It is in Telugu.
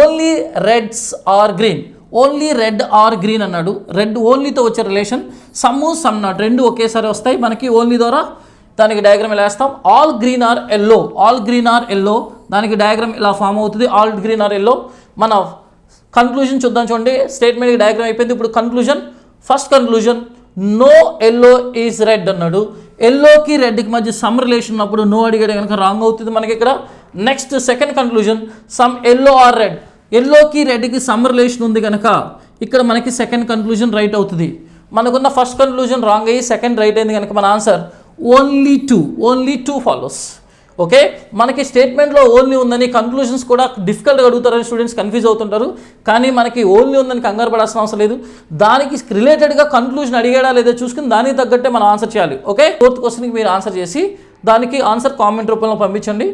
Only reds or green, only red or green అన్నాడు. రెడ్ ఓన్లీతో వచ్చే రిలేషన్, సమ్ము సమ్ నాట్ రెండు ఒకేసారి వస్తాయి మనకి ఓన్లీ ద్వారా. దానికి డయాగ్రామ్ ఇలా వేస్తాం. All green are yellow, all green are yellow, దానికి డయాగ్రామ్ ఇలా ఫామ్ అవుతుంది. ఆల్ గ్రీన్ ఆర్ ఎల్లో. మన కన్క్లూజన్ చూద్దాం చూడండి. స్టేట్మెంట్కి డయాగ్రామ్ అయిపోయింది. ఇప్పుడు conclusion. First conclusion, no yellow is red అన్నాడు. ఎల్లోకి రెడ్కి మధ్య సమ్ రిలేషన్ ఉన్నప్పుడు నో అడిగాడు కనుక రాంగ్ అవుతుంది మనకి ఇక్కడ. Next second conclusion, some yellow or red, ఎల్లోకి రెడ్కి సమ్ రిలేషన్ ఉంది కనుక ఇక్కడ మనకి సెకండ్ కన్క్లూజన్ రైట్ అవుతుంది. మనకున్న ఫస్ట్ కన్క్లూజన్ రాంగ్ అయ్యి సెకండ్ రైట్ అయింది కనుక మన answer only two follows. Okay, మనకి స్టేట్మెంట్లో ఓన్లీ ఉందని కన్క్లూజన్స్ కూడా డిఫికల్ట్గా అడుగుతారని స్టూడెంట్స్ కన్ఫ్యూజ్ అవుతుంటారు. కానీ మనకి ఓన్లీ ఉందని కంగారు పడాల్సిన అవసరం లేదు. దానికి రిలేటెడ్గా కన్క్లూజన్ అడిగాడా లేదా చూసుకుని దానికి తగ్గట్టే మనం ఆన్సర్ చేయాలి. ఓకే, ఫోర్త్ క్వశ్చన్కి మీరు ఆన్సర్ చేసి దానికి ఆన్సర్ కామెంట్ రూపంలో పంపించండి.